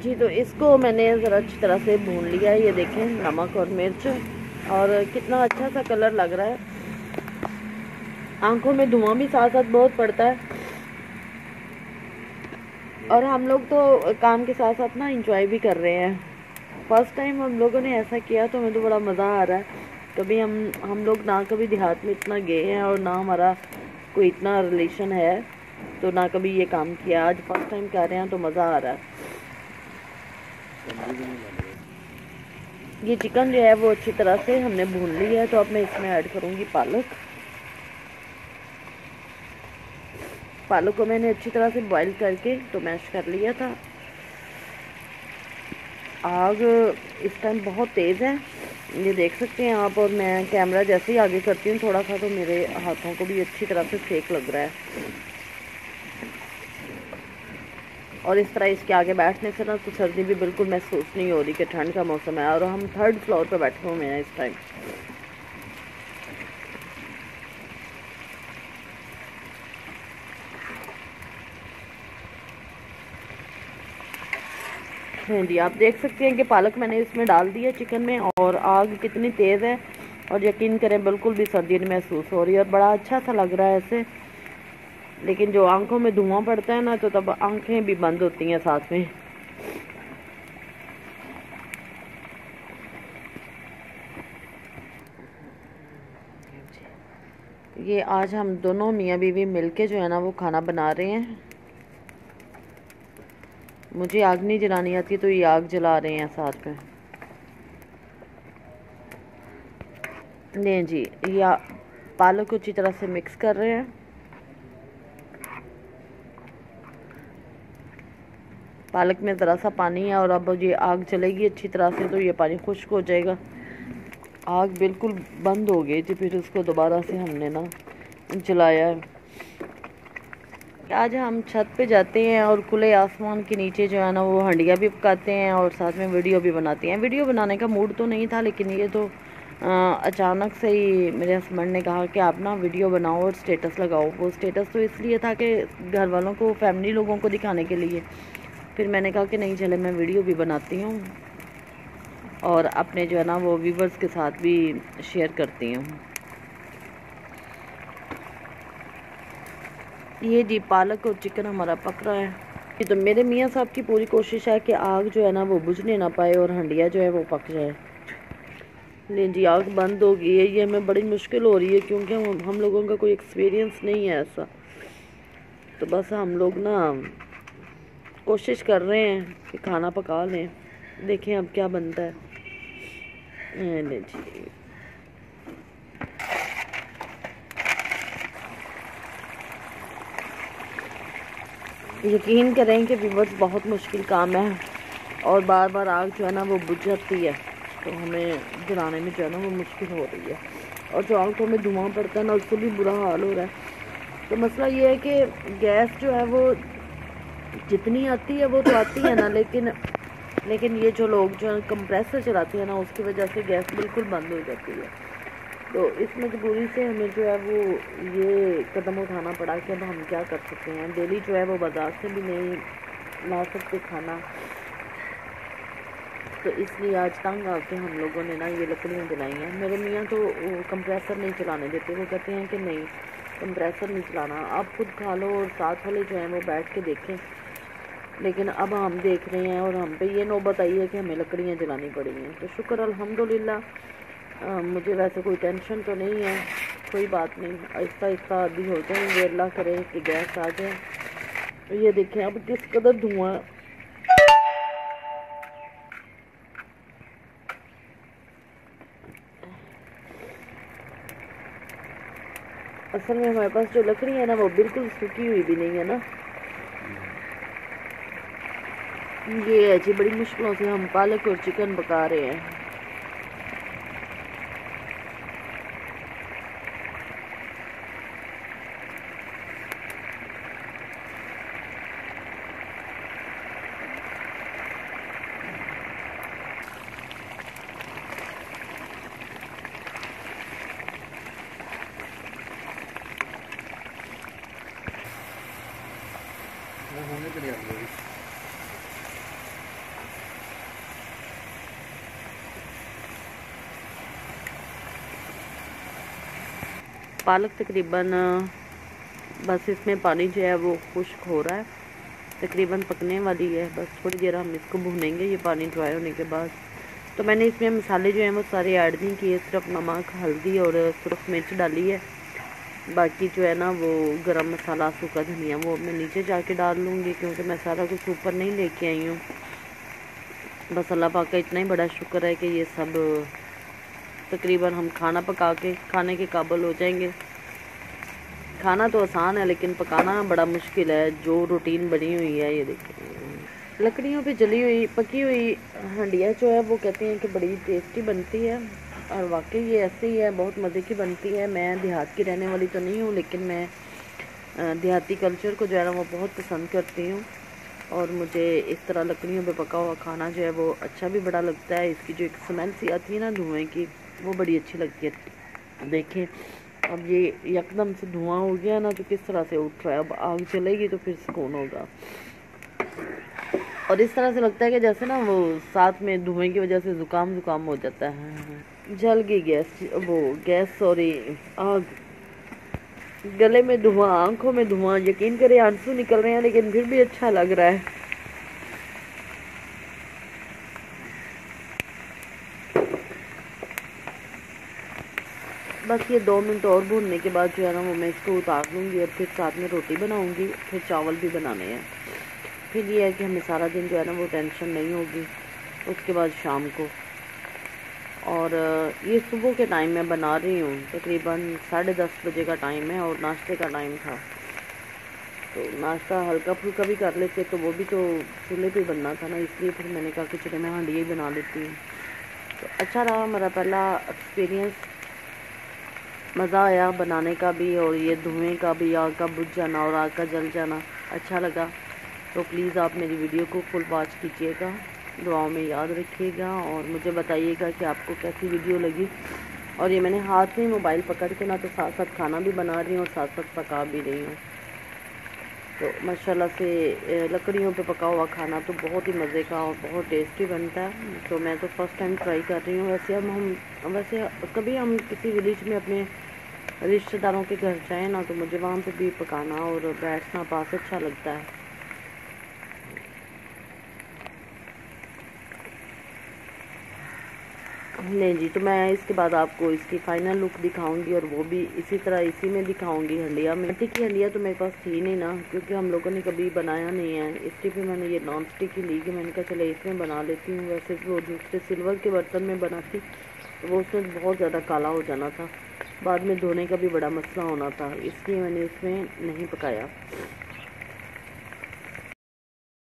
जी, तो इसको मैंने ज़रा अच्छी तरह से भून लिया है। ये देखें, नमक और मिर्च, और कितना अच्छा सा कलर लग रहा है। आंखों में धुआं भी साथ साथ बहुत पड़ता है, और हम लोग तो काम के साथ साथ ना इंजॉय भी कर रहे हैं। फर्स्ट टाइम हम लोगों ने ऐसा किया तो हमें तो बड़ा मज़ा आ रहा है। कभी हम लोग ना कभी देहात में इतना गए हैं, और ना हमारा कोई इतना रिलेशन है, तो ना कभी ये काम किया। आज फर्स्ट टाइम कर रहे हैं तो मज़ा आ रहा है। ये चिकन जो है वो अच्छी तरह से हमने भून लिया है, तो अब मैं इसमें ऐड करूँगी पालक। पालक को मैंने अच्छी तरह से बॉईल करके तो मैश कर लिया था। आग इस टाइम बहुत तेज़ है, ये देख सकते हैं आप। और मैं कैमरा जैसे ही आगे करती हूँ थोड़ा सा, तो मेरे हाथों को भी अच्छी तरह से सेक लग रहा है। और इस तरह इसके आगे बैठने से ना तो सर्दी भी बिल्कुल महसूस नहीं हो रही कि ठंड का मौसम है। और हम 3rd फ्लोर पर बैठे हुए हैं इस टाइम। हाँ जी, आप देख सकते हैं कि पालक मैंने इसमें डाल दिया चिकन में, और आग कितनी तेज़ है, और यकीन करें बिल्कुल भी सर्दी नहीं महसूस हो रही है, और बड़ा अच्छा सा लग रहा है ऐसे। लेकिन जो आंखों में धुआं पड़ता है ना, तो तब आंखें भी बंद होती हैं साथ में। ये आज हम दोनों मियाँ बीवी मिलके जो है ना वो खाना बना रहे हैं। मुझे आग नहीं जलानी आती, तो ये आग जला रहे हैं साथ में। नहीं जी, या पालक को अच्छी तरह से मिक्स कर रहे हैं। पालक में ज़रा सा पानी है, और अब ये आग चलेगी अच्छी तरह से तो ये पानी खुश्क हो जाएगा। आग बिल्कुल बंद हो गई थी, फिर उसको दोबारा से हमने ना जलाया है। आज हम छत पे जाते हैं और खुले आसमान के नीचे जो है ना वो हंडिया भी पकाते हैं, और साथ में वीडियो भी बनाते हैं। वीडियो बनाने का मूड तो नहीं था, लेकिन ये तो अचानक से ही मेरे हस्बैंड ने कहा कि आप ना वीडियो बनाओ और स्टेटस लगाओ। वो स्टेटस तो इसलिए था कि घर वालों को, फैमिली लोगों को दिखाने के लिए। फिर मैंने कहा कि नहीं, चले मैं वीडियो भी बनाती हूँ, और अपने जो है ना वो व्यूवर्स के साथ भी शेयर करती हूँ। ये जी पालक और चिकन हमारा पक रहा है। तो मेरे मियाँ साहब की पूरी कोशिश है कि आग जो है ना वो बुझने ना पाए, और हंडिया जो है वो पक जाए। लेकिन जी आग बंद हो गई है। ये हमें बड़ी मुश्किल हो रही है, क्योंकि हम लोगों का कोई एक्सपीरियंस नहीं है ऐसा। तो बस हम लोग ना कोशिश कर रहे हैं कि खाना पका लें। देखें अब क्या बनता है। नहीं जी, यकीन करें कि व्यूवर्स बहुत मुश्किल काम है, और बार बार आग जो है ना वो बुझ जाती है, तो हमें जलाने में जो है ना वो मुश्किल हो रही है। और जो आंखों में धुआं पड़ता है ना, उससे भी बुरा हाल हो रहा है। तो मसला ये है कि गैस जो है वो जितनी आती है वो तो आती है ना, लेकिन ये जो लोग जो है कंप्रेसर चलाते हैं ना, उसकी वजह से गैस बिल्कुल बंद हो जाती है। तो इस मजबूरी से हमें जो है वो ये कदम उठाना पड़ा कि अब हम क्या कर सकते हैं। डेली जो है वो बाज़ार से भी नहीं ला सकते खाना, तो इसलिए आज तंग आके हम लोगों ने ना ये लकड़ियाँ जलाई हैं। मेरे मियाँ तो कंप्रेसर नहीं चलाने देते। वो कहते हैं कि नहीं, कंप्रेसर नहीं चलाना, आप खुद खा लो और साथ वाले जो हैं वो बैठ के देखें। लेकिन अब हम देख रहे हैं, और हम पे ये नौबत आई है कि हमें लकड़ियाँ जलानी पड़ी हैं। तो शुक्र अल्हम्दुलिल्लाह, मुझे वैसे कोई टेंशन तो नहीं है। कोई बात नहीं, आहिस्ता आहिस्ता आदि हो जाएंगे। अल्लाह करे कि गैस आ जाए। ये देखें अब किस कदर धुआं। असल में हमारे पास जो लकड़ी है ना वो बिल्कुल सूखी हुई भी नहीं है ना। ये है जी, बड़ी मुश्किलों से हम पालक और चिकन पका रहे हैं। होने के लिए पालक तकरीबन बस इसमें पानी जो है वो खुश्क हो रहा है, तकरीबन पकने वाली है। बस थोड़ी देर हम इसको भूनेंगे ये पानी ड्राई होने के बाद। तो मैंने इसमें मसाले जो हैं वो सारे ऐड नहीं किए, सिर्फ नमक, हल्दी और सुरख मिर्च डाली है। बाकी जो है ना वो गरम मसाला, सूखा धनिया वो मैं नीचे जाके डाल लूँगी, क्योंकि मैं सारा कुछ ऊपर नहीं लेके आई हूँ। बस अल्लाह पाक का इतना ही बड़ा शुक्र है कि ये सब तकरीबन हम खाना पका के खाने के काबिल हो जाएंगे। खाना तो आसान है लेकिन पकाना बड़ा मुश्किल है, जो रूटीन बनी हुई है। ये देखिए लकड़ियों पे जली हुई पकी हुई हंडिया जो है वो कहते हैं कि बड़ी टेस्टी बनती है, और वाकई ये ऐसे ही है, बहुत मज़े की बनती है। मैं देहात की रहने वाली तो नहीं हूँ, लेकिन मैं देहाती कल्चर को जो है ना वो बहुत पसंद करती हूँ, और मुझे इस तरह लकड़ियों पे पका हुआ खाना जो है वो अच्छा भी बड़ा लगता है। इसकी जो एक स्मेल सी आती है ना धुएँ की, वो बड़ी अच्छी लगती है। देखें अब ये एकदम से धुआं हो गया ना, तो किस तरह से उठ रहा है। अब आग जलेगी तो फिर सुकून होगा। और इस तरह से लगता है कि जैसे ना वो साथ में धुएं की वजह से जुकाम हो जाता है। जल गई गैस, वो गैस सॉरी आग। गले में धुआं, आंखों में धुआं, यकीन करें आंसू निकल रहे हैं, लेकिन फिर भी अच्छा लग रहा है। बस ये 2 मिनट और भूनने के बाद जो है ना वो मैं इसको उतार लूँगी, और फिर साथ में रोटी बनाऊँगी, फिर चावल भी बनाने हैं। फिर ये है कि हमें सारा दिन जो है ना वो टेंशन नहीं होगी। उसके बाद शाम को, और ये सुबह के टाइम में बना रही हूँ, तकरीबन 10:30 बजे का टाइम है, और नाश्ते का टाइम था। तो नाश्ता हल्का फुल्का भी कर लेते, तो वो भी तो चूल्हे पे बनना था ना, इसलिए फिर मैंने कहा कि चलो मैं हांडी ही बना लेती हूँ। तो अच्छा रहा मेरा पहला एक्सपीरियंस, मज़ा आया बनाने का भी, और ये धुएं का भी, आग का बुझ जाना और आग का जल जाना अच्छा लगा। तो प्लीज़ आप मेरी वीडियो को फुल वॉच कीजिएगा, दुआओं में याद रखिएगा, और मुझे बताइएगा कि आपको कैसी वीडियो लगी। और ये मैंने हाथ में मोबाइल पकड़ के ना तो साथ साथ खाना भी बना रही हूँ और साथ साथ पका भी रही हूँ। तो माशाल्लाह से लकड़ियों पे पका हुआ खाना तो बहुत ही मज़े का और बहुत टेस्टी बनता है। तो मैं तो फर्स्ट टाइम ट्राई कर रही हूँ। वैसे कभी हम किसी विलेज में अपने रिश्तेदारों के घर जाएँ ना, तो मुझे वहाँ पे भी पकाना और बैठना पास अच्छा लगता है। नहीं जी, तो मैं इसके बाद आपको इसकी फ़ाइनल लुक दिखाऊंगी, और वो भी इसी तरह इसी में दिखाऊंगी हंडिया में। मिट्टी की हंडिया तो मेरे पास थी नहीं ना, क्योंकि हम लोगों ने कभी बनाया नहीं है, इसलिए फिर मैंने ये नॉन स्टिक की ली कि मैंने कहा चले इसमें बना लेती हूँ। वैसे वो दूसरे सिल्वर के बर्तन में बनाती तो वो उसमें बहुत ज़्यादा काला हो जाना था, बाद में धोने का भी बड़ा मसला होना था, इसलिए मैंने इसमें नहीं पकाया।